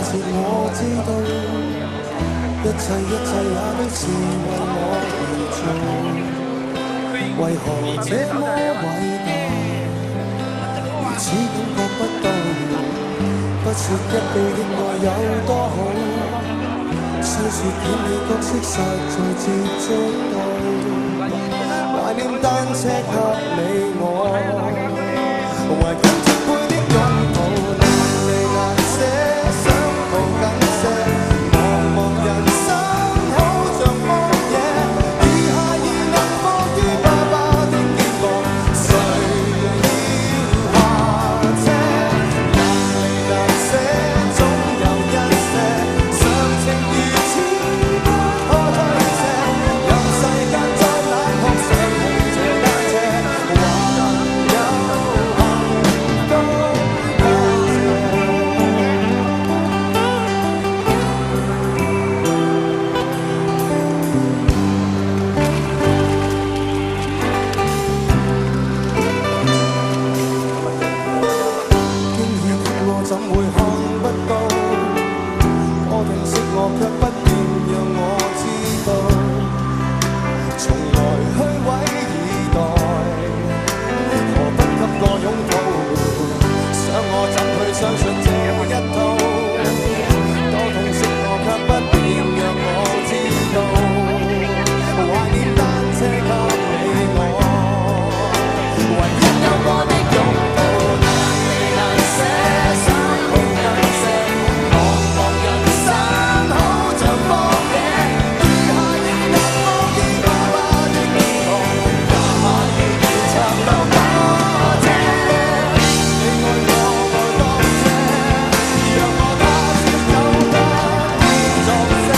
切我知道，一切也都是為我而做。為何這麼偉大，如此感覺不到？不說一句的愛有多好，笑說演戲角色實在接觸到。懷念單車給你我，懷緊貼背的擁抱，難離難捨，想抱緊些，茫茫人生好像荒野，餘下已能放於爸爸的肩膊，誰要下車？難離難捨，總有一些，常情如此不可推卸，任世間再冷酷，想起這單車，還有幸福多謝。經已給我怎會看不到？可停息我卻不願讓我知道，從來虛偽以待，何不給我擁抱？想我怎去相信這一套？多痛惜我卻不願讓我知道，懷念單車給你我，唯一有我的擁抱，難離難捨，想抱緊些，茫茫人生好像荒野，餘下已能放於爸爸的肩膀，也可以唱到多謝，你愛我愛多些，讓我他朝有得作些，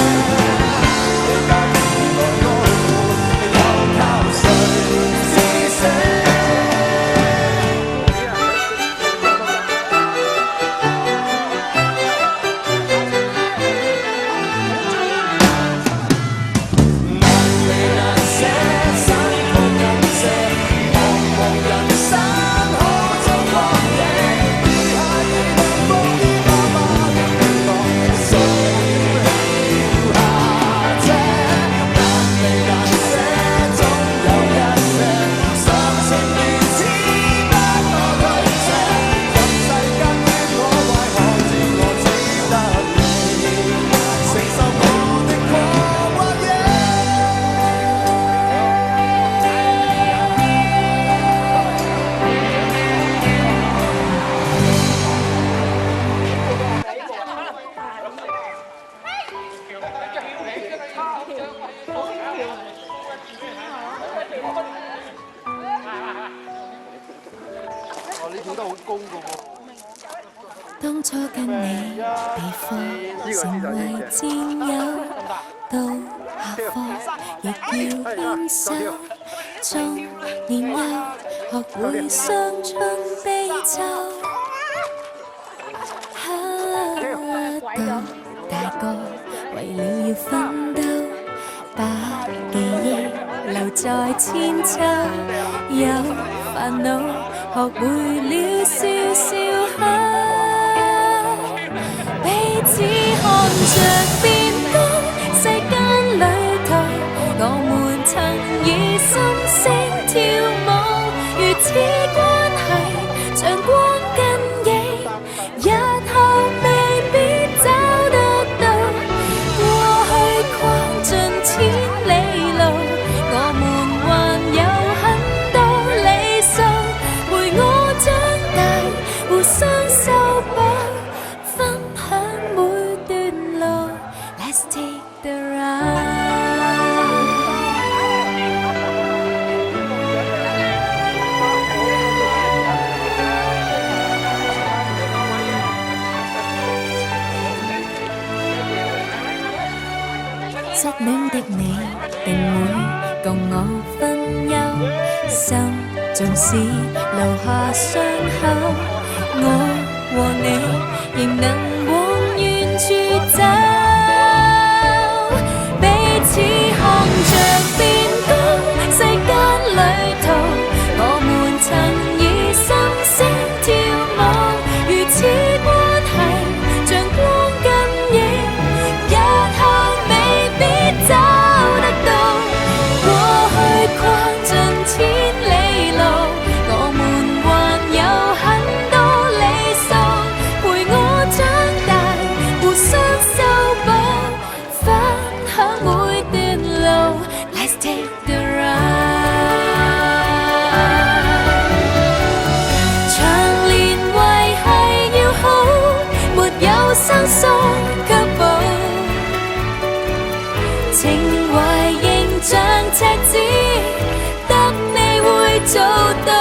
一家人來愛護，又靠誰施捨？難離難捨，想抱緊些，茫茫人生好像荒野，餘下已能放於爸爸的肩膀，誰要下車？難離難捨，總有一些，常情如此不可推卸，任世間於我壞，可知我只得你承受我的狂或野。當初跟你被課成為戰友，到下課亦要牽手。從年幼學會傷春悲秋，到大個為了要奮鬥，把記憶留在千秋。有煩惱學會了笑笑口。彼此看着變高，世間裏頭，我們曾以心聲跳舞，如此關係像光跟影，日後未必找得到。過去跨盡千里路，我們還有很多理想，陪我長大，互相修補。Let's take the ride。失戀的你定會共我分憂，心縱使留下傷口，我和你仍能往遠處走。彼此看着變高，世間裏頭，我們曾以心聲跳舞，如此關係像光跟生疏卻步，情懷形像赤子，得你會做到。